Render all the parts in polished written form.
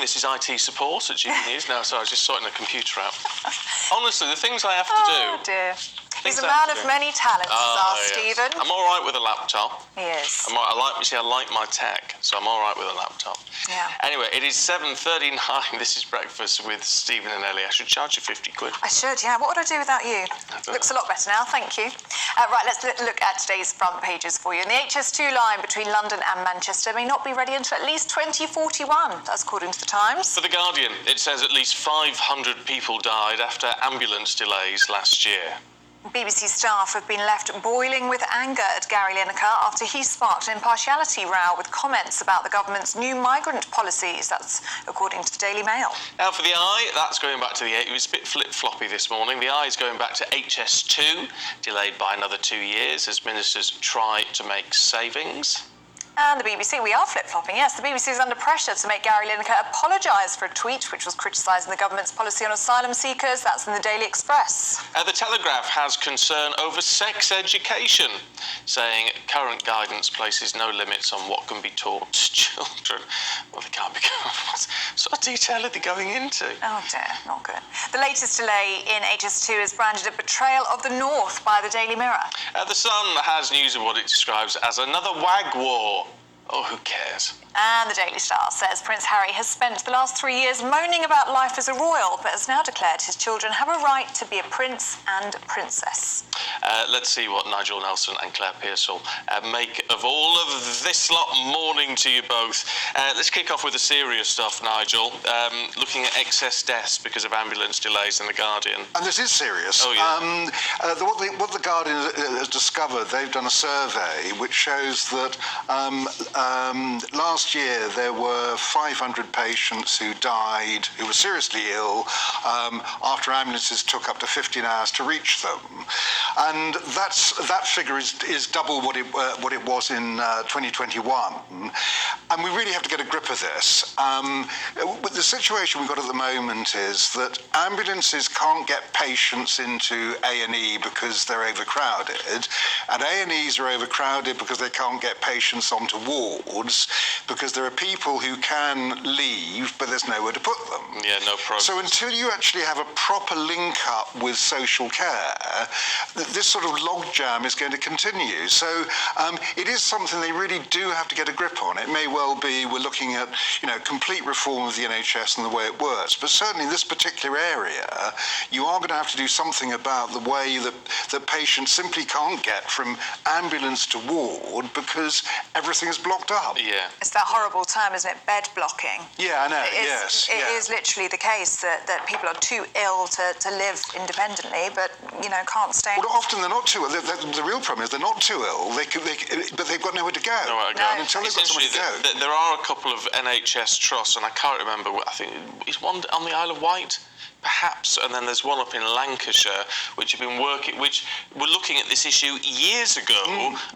this is IT support at GBNEWS. No, sorry, I was just sorting the computer out. Honestly, the things I have to do. Oh dear. He's a man of many talents, Stephen. I'm all right with a laptop. He is. I like my tech, so I'm all right with a laptop. Yeah. Anyway, it is 7:39. This is Breakfast with Stephen and Ellie. I should charge you 50 quid. I should, yeah. What would I do without you? Looks a lot better now, thank you. Right, let's look at today's front pages for you. And the HS2 line between London and Manchester may not be ready until at least 2041. That's according to the Times. For The Guardian, it says at least 500 people died after ambulance delays last year. BBC staff have been left boiling with anger at Gary Lineker after he sparked an impartiality row with comments about the government's new migrant policies. That's according to the Daily Mail. Now for the Eye, that's going back to it was a bit flip-floppy this morning. The Eye is going back to HS2, delayed by another 2 years as ministers try to make savings. And the BBC, we are flip-flopping, yes. The BBC is under pressure to make Gary Lineker apologise for a tweet which was criticising the government's policy on asylum seekers. That's in the Daily Express. The Telegraph has concern over sex education, saying current guidance places no limits on what can be taught to children. Well, they can't be. What sort of detail are they going into? Oh dear, not good. The latest delay in HS2 is branded a betrayal of the North by the Daily Mirror. The Sun has news of what it describes as another wag war. Oh, who cares? And the Daily Star says Prince Harry has spent the last 3 years moaning about life as a royal, but has now declared his children have a right to be a prince and a princess. Let's see what Nigel Nelson and Claire Pearsall make of all of this lot. Morning to you both. Let's kick off with the serious stuff, Nigel. Looking at excess deaths because of ambulance delays in The Guardian. And this is serious. Oh, yeah. What the Guardian has discovered, they've done a survey which shows that last year there were 500 patients who died, who were seriously ill, after ambulances took up to 15 hours to reach them. And that figure is double what it was in 2021. And we really have to get a grip of this. The situation we've got at the moment is that ambulances can't get patients into A&E because they're overcrowded, and A&Es are overcrowded because they can't get patients onto wards, because there are people who can leave, but there's nowhere to put them. Yeah, no problem. So until you actually have a proper link-up with social care, this sort of logjam is going to continue. So it is something they really do have to get a grip on. It may well be we're looking at, complete reform of the NHS and the way it works, but certainly in this particular area, you are going to have to do something about the way that patients simply can't get from ambulance to ward because everything is blocked up. Yeah. It's that horrible term, isn't it? Bed blocking. Yeah, I know. It is literally the case that people are too ill to live independently, but can't stay. Well, often they're not too ill. The real problem is they're not too ill. But they've got nowhere to go. Nowhere to go. And until they've got somewhere to go. There are a couple of NHS trusts, and I can't remember. I think is one on the Isle of Wight, perhaps, and then there's one up in Lancashire which were looking at this issue years ago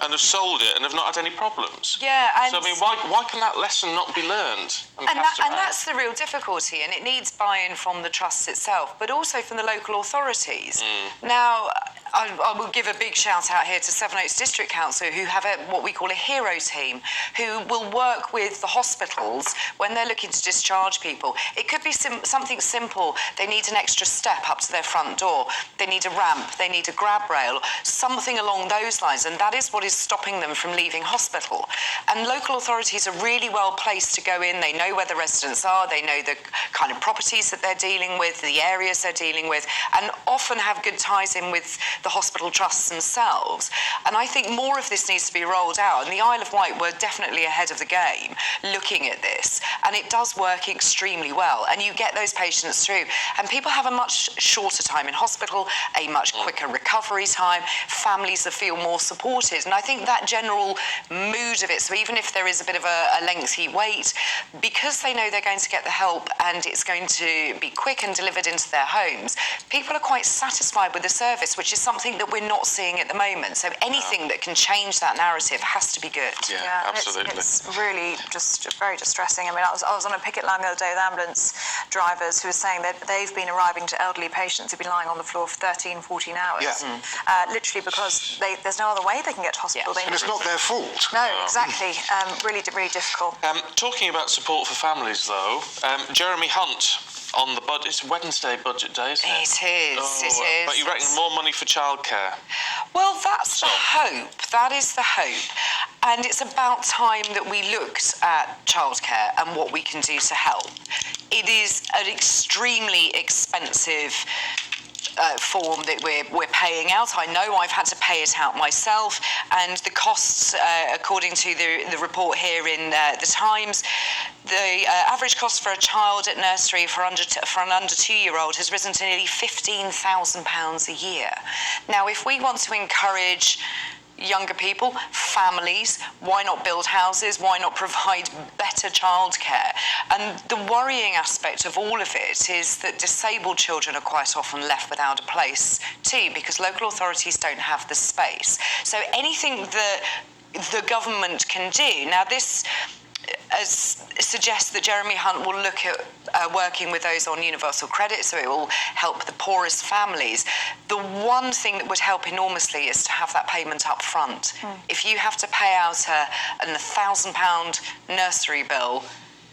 and have sold it and have not had any problems. Yeah, and so I mean, why can that lesson not be learned? And that's the real difficulty, and it needs buy-in from the trusts itself, but also from the local authorities. Now, I will give a big shout out here to Sevenoaks District Council, who have what we call a hero team, who will work with the hospitals when they're looking to discharge people. It could be something simple. They need an extra step up to their front door. They need a ramp. They need a grab rail, something along those lines. And that is what is stopping them from leaving hospital. And local authorities are really well placed to go in. They know where the residents are. They know the kind of properties that they're dealing with, the areas they're dealing with, and often have good ties in with the hospital trusts themselves. And I think more of this needs to be rolled out. And the Isle of Wight were definitely ahead of the game looking at this. And it does work extremely well. And you get those patients through. And people have a much shorter time in hospital, a much quicker recovery time, families that feel more supported. And I think that general mood of it, so even if there is a bit of a lengthy wait, because they know they're going to get the help and it's going to be quick and delivered into their homes, people are quite satisfied with the service, which is something that we're not seeing at the moment. So anything that can change that narrative has to be good. Yeah, absolutely. It's really just very distressing. I mean, I was on a picket line the other day with ambulance drivers who were saying that they've been arriving to elderly patients who've been lying on the floor for 13, 14 hours. Yeah. Literally because there's no other way they can get to hospital. Yeah. And it's not their fault. No, exactly. Really difficult. Talking about support for families, though, Jeremy Hunt on the budget. It's Wednesday budget day, isn't it? It is. But you reckon more money for childcare? Well, that's the hope. That is the hope. And it's about time that we looked at childcare and what we can do to help. It is an extremely expensive form that we're paying out. I know I've had to pay it out myself, and the costs, according to the report here in the Times, the average cost for a child at nursery for an under 2-year-old has risen to nearly £15,000 a year. Now, if we want to encourage younger people, families, why not build houses? Why not provide better childcare? And the worrying aspect of all of it is that disabled children are quite often left without a place too, because local authorities don't have the space. So anything that the government can do, now this suggests that Jeremy Hunt will look at working with those on universal credit, so it will help the poorest families. The one thing that would help enormously is to have that payment up front. If you have to pay out an £1,000 nursery bill,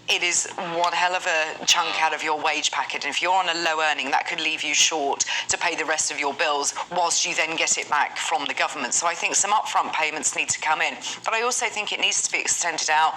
it is one hell of a chunk out of your wage packet. And if you're on a low earning, that could leave you short to pay the rest of your bills whilst you then get it back from the government. So I think some upfront payments need to come in. But I also think it needs to be extended out,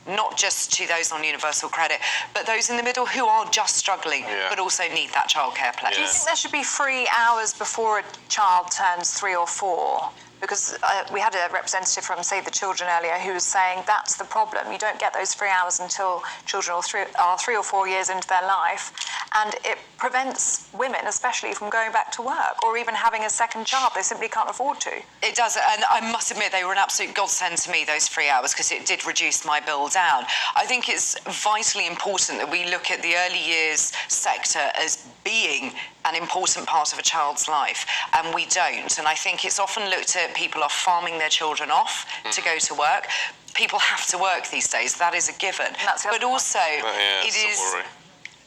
not just to those on universal credit, but those in the middle who are just struggling, but also need that childcare place. Do you think there should be 3 hours before a child turns 3 or 4? Because we had a representative from Save the Children earlier who was saying that's the problem. You don't get those 3 hours until children are 3 or 4 years into their life, and it prevents women, especially, from going back to work or even having a second child they simply can't afford to. It does, and I must admit they were an absolute godsend to me, those 3 hours, because it did reduce my bill down. I think it's vitally important that we look at the early years sector as being an important part of a child's life, and we don't. And I think it's often looked at people are farming their children off to go to work. People have to work these days, that is a given. But also, it is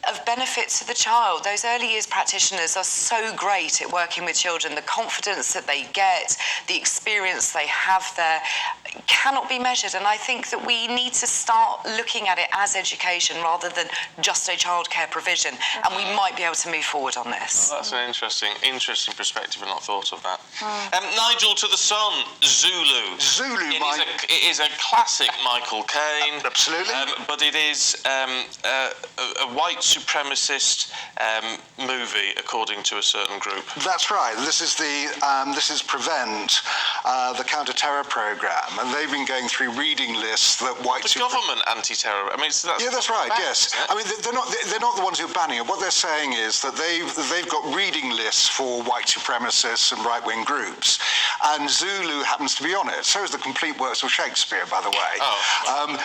of benefit to the child. Those early years practitioners are so great at working with children. The confidence that they get, the experience they have there cannot be measured. And I think that we need to start looking at it as education rather than just a childcare provision. And we might be able to move forward on this. Well, that's an interesting perspective. I've not thought of that. Nigel to the Sun, Zulu. It is a classic Michael Caine. Absolutely. But it is a white supremacist movie, according to a certain group. That's right. This is Prevent, the counter-terror program, and they've been going through reading lists that The government anti-terror. I mean, that's right. Yes. I mean, they're not the ones who are banning it. What they're saying is that they've got reading lists for white supremacists and right-wing groups, and Zulu happens to be on it. So is the complete works of Shakespeare, by the way.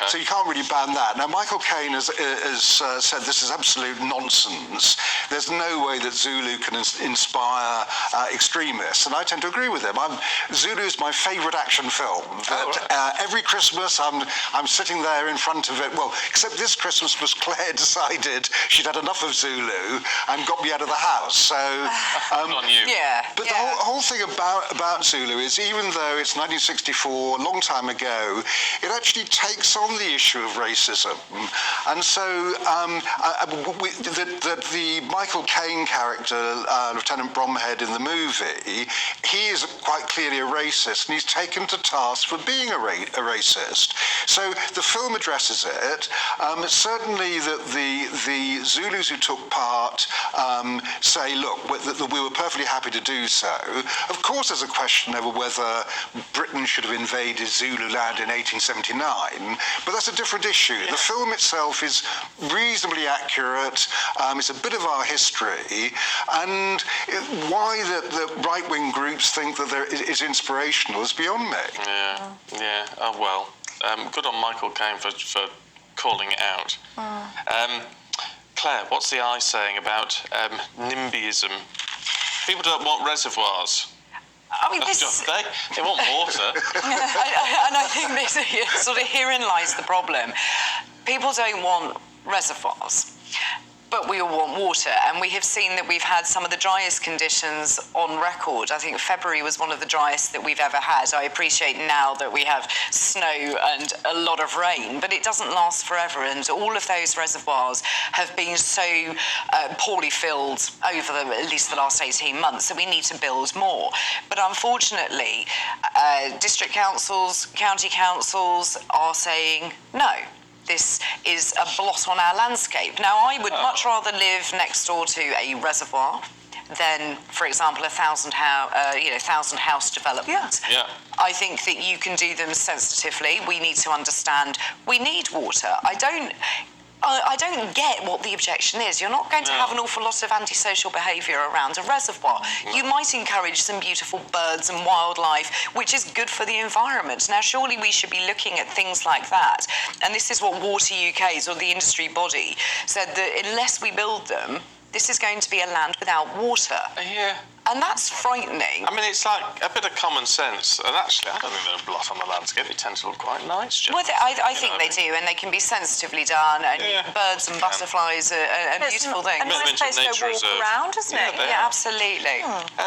So you can't really ban that. Now, Michael Caine has said this is absolute nonsense. There's no way that Zulu can inspire extremists, and I tend to agree with him. Zulu is my favourite action film. Every Christmas I'm sitting there in front of it. Well, except this Christmas was Claire decided she'd had enough of Zulu and got me out of the house. So, on you. But the whole thing about Zulu is, even though it's 1964, a long time ago, it actually takes on the issue of racism, and so the Michael Caine character, Lieutenant Bromhead in the movie, he is quite clearly a racist, and he's taken to task for being a racist. So the film addresses it. Certainly that the Zulus who took part say, look, we were perfectly happy to do so. Of course there's a question over whether Britain should have invaded Zululand in 1879, but that's a different issue. The film itself is reasonably accurate. It's a bit of our history, and why the right-wing groups think that there is inspirational is beyond me. Yeah. Oh well. Good on Michael Caine for calling it out. Claire, what's the eye saying about NIMBYism? People don't want reservoirs. I mean, this... They want water. and I think this, sort of herein lies the problem. People don't want reservoirs, but we all want water, and we have seen that we've had some of the driest conditions on record. I think February was one of the driest that we've ever had. I appreciate now that we have snow and a lot of rain, but it doesn't last forever, and all of those reservoirs have been so poorly filled over at least the last 18 months, so we need to build more. But unfortunately, district councils, county councils are saying no. This is a blot on our landscape. Now, I would much rather live next door to a reservoir than, for example, a thousand house development. Yeah. I think that you can do them sensitively. We need to understand we need water. I don't get what the objection is. You're not going to have an awful lot of antisocial behaviour around a reservoir. You might encourage some beautiful birds and wildlife, which is good for the environment. Now, surely we should be looking at things like that. And this is what Water UK's, or the industry body, said, that unless we build them, this is going to be a land without water. Yeah. And that's frightening. I mean, it's like a bit of common sense. And actually, I don't think they're a blot on the landscape. They tend to look quite nice. Just, Well, I think they do, and they can be sensitively done. And birds and butterflies are beautiful things. A nice place to walk around, isn't it? Yeah, absolutely.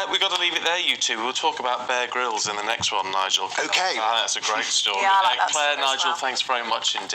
We've got to leave it there, you two. We'll talk about Bear Grylls in the next one, Nigel. Okay. That's a great story. Yeah, I like that Claire, story as Nigel, well. thanks very much indeed.